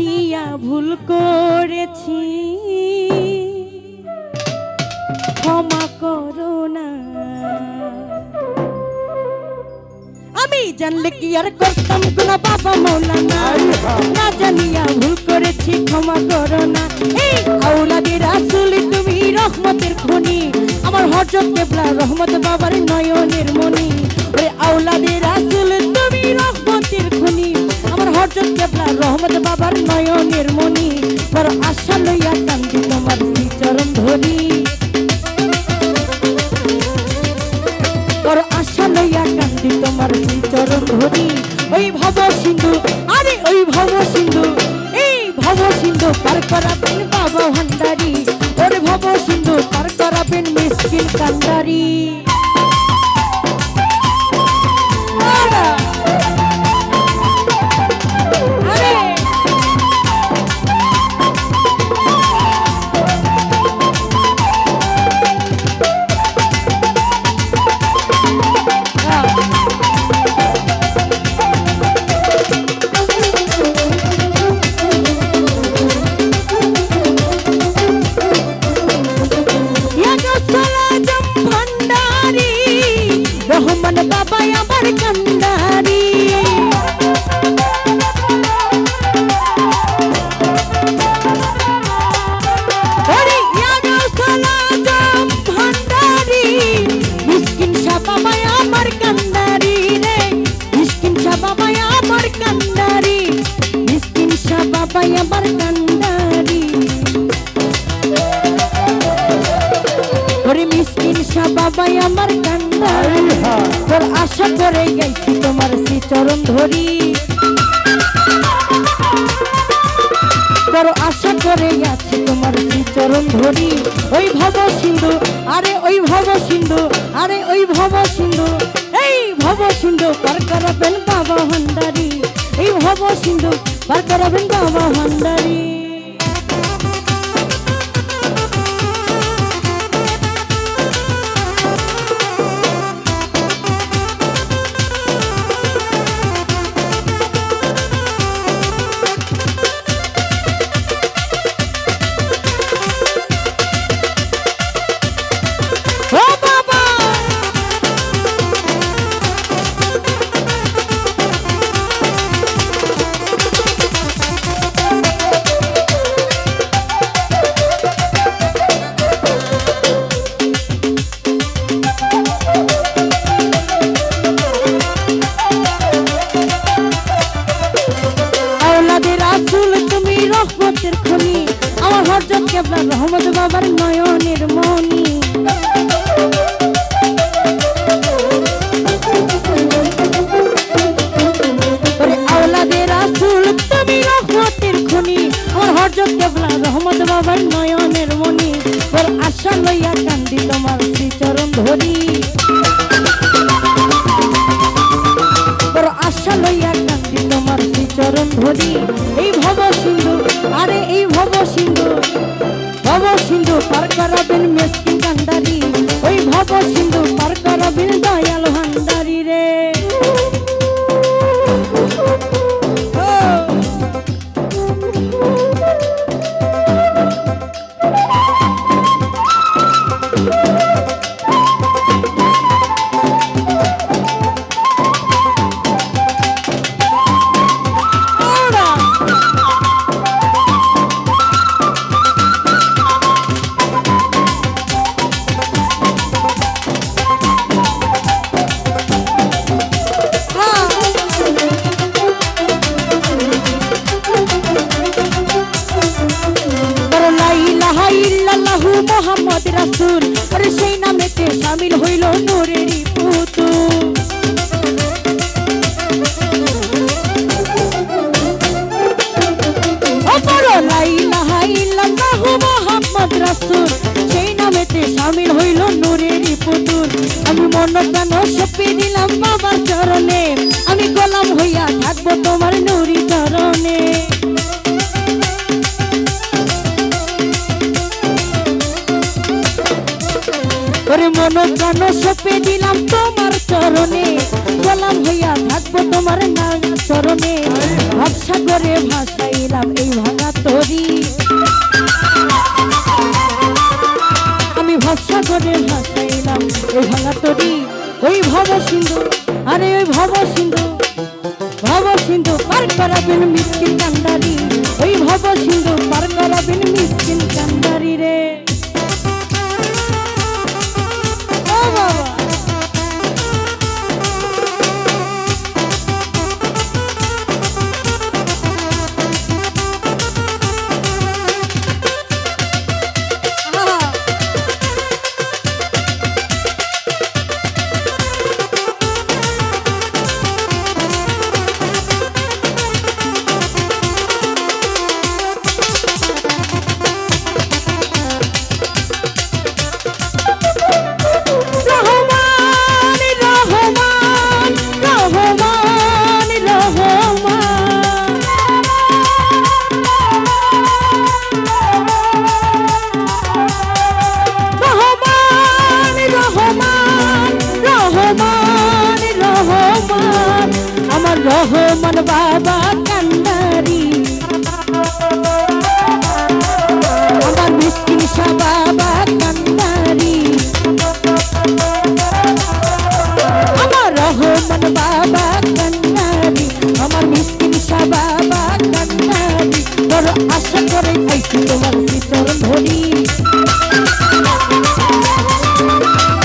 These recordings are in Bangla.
জানিয়া ভুল করেছি, ক্ষমা করো না। আমি জানলে কি আর করতাম কোন বাবা মৌলানা, না জানিয়া ভুল করেছি, ক্ষমা করো না। এই আওলাদে রাসূল তুমি রহমতের খনি, আমার হযরত কেবলা রহমত বাবার নয়নের মনি। ওরে আওলাদে রাসূল তুমি রহমতের খনি, আমার হযরত কেবলা রহমত বাবার নয়নের মনি। বড় আশা লইয়া কান্দি তোমার শ্রীচরণ ধরি, বড় আশা লইয়া কান্দি তোমার শ্রীচরণ ধরি। ওই ভব সিন্ধু, আরে ওই ভব সিন্ধু, এই ভব সিন্ধু পার করাবেন বাবা ভান্ডারী। ওরে ভব সিন্ধু পার করাবেন মিসকিন কান্ডারী। রহমান বাবা আমার কান্ডারি, ওরে ইয়াগো সালাম ভান্ডারি, মিসকিন শাহ বাবা আমার কান্ডারি রে, মিসকিন শাহ বাবা আমার কান্ডারি, মিসকিন শাহ বাবা আমার কান্ডারি। ওরে মিসকিন শাহ বাবা আমার কান্ডারি, তোর আশা করে গেছি তোমার শ্রীচরণ ধরি, তোর আশা করে আছি তোমার শ্রীচরণ ধরি। ওই ভব সিন্ধু, আরে ওই ভব সিন্ধু, আরে ওই ভব সিন্ধু, এই ভব সিন্ধু পার করাবেন বাবা ভান্ডারী, এই ভব সিন্ধু পার করাবেন বাবা ভান্ডারী। রহমতের খনি, আমার হযরত কেবলা রহমত বাবার নয়নের মনি। আওলাদে রাসূল তুমি রহমতের খনি, আমার হযরত কেবলা রহমত বাবার নয়নের মনি। ওর আশা লইয়া কান্দি তোমার শ্রীচরণ ধরি, ওর আশা লইয়া কান্দি তোমার শ্রীচরণ ধরি। এই ভব সিন্ধু, আরে এই ভব সিন্ধু, ভব সিন্ধু পার করাবেন মিসকিন কান্ডারী, ওই ভব সিন্ধু পার করাবেন দয়াল ভান্ডারী রে। মোহাম্মদ রাসূল, আরে সেই নামেতে শামিল হইল নূরেরই পুতুল। লা ইলাহা ইল্লাল্লাহু মুহাম্মদ রাসূল, সেই নামেতে শামিল হইল নূরেরই পুতুল। আমি মন প্রাণ সঁপে দিলাম বাবার চরণে, আমি গোলাম হইয়া থাকবো তোমার নূরি চরণে। ওরে মন প্রাণ সঁপে দিলাম তোমার চরণে, গোলাম হইয়া থাকবো তোমার নাম চরণে ভরসা করে ভাসাইলাম এই ভাঙা তরি আমি ভরসা করে ভাসাইলাম এই ভাঙা তরি ওই ভব সিন্ধু আরে ওই ভব সিন্ধু পার করাবেন মিসকিন কান্ডারি ওই ভব সিন্ধু পার করাবেন মিসকিন কান্ডারি রে ও বাবা রহমান বাবা কান্নারি আমার মিসকিন শাহ বাবা কান্নারি আমার রহমান বাবা কান্নারি আমার মিসকিন শাহ বাবা কান্নারি বড় আশা করে আইছি তোমার চরণ ধরি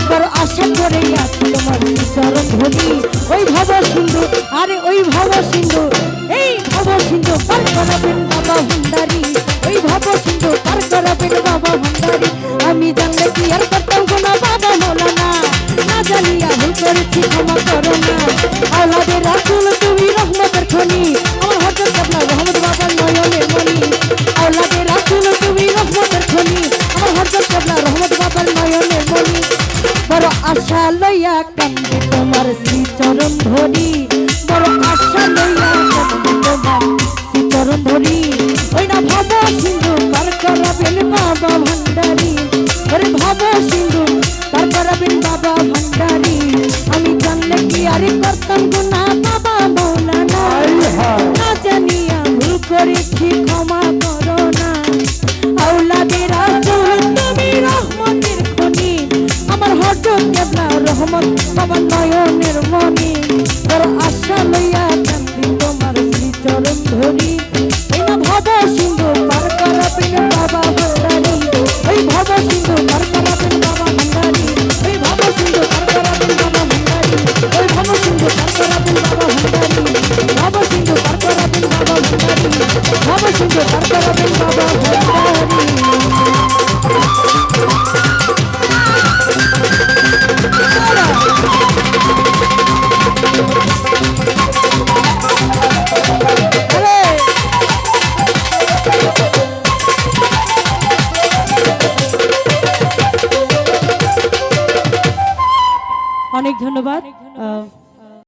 বড় আশা করে আছি তোমার চরণ ধরি ওই ভব সিন্ধু আরে ওই ভব সিন্ধু এই ভব সিন্ধু পার করাবেন বাবা ভান্ডারি ওই ভব সিন্ধু পার করাবেন বাবা ভান্ডারি আমি জানলে কি আর করতাম গোনা বাবা মৌলানা না জানিয়া ভুল করেছি ক্ষমা করো না আওলাদে রাসূল তুমি রহমতের খনি আমার হযরত কেবলা রহমত বাবার নয়নের মনি আওলাদে রাসূল তুমি রহমতের খনি আমার হযরত কেবলা রহমত বাবার নয়নের মনি বড় আশা লইয়া কান্দে তোমার শ্রী চরণ ধরি বড় আশা লইয়া কান্দে তোমার শ্রী চরণ ধরি ওই না ভব সিন্ধু পার করাবেন বাবা ভান্ডারি ওরে ভব সিন্ধু পার করাবেন বাবা ভান্ডারি আমি জানলে কি আরে করতাম গুনাহ বাবা মৌলানা না জানিয়া ভুল করেছি ক্ষমা করো না আওলাদে রাসূল তুমি রহমতের খনি আমার হযরত কেবলা রহমত বাবা নয়নের মনি বড় আশা লইয়া কান্দি তোমার শ্রী চরণ ধরি এই না ভব সিন্ধু পার করাবেন বাবা ভান্ডারি ওই ভব সিন্ধু পার করাবেন বাবা ভান্ডারি ওই ভব সিন্ধু পার করাবেন বাবা ভান্ডারি ওই ভব সিন্ধু পার করাবেন বাবা ভান্ডারি ভব সিন্ধু পার করাবেন বাবা ভান্ডারি ভব সিন্ধু পার করাবেন বাবা ভান্ডারি অনেক ধন্যবাদ।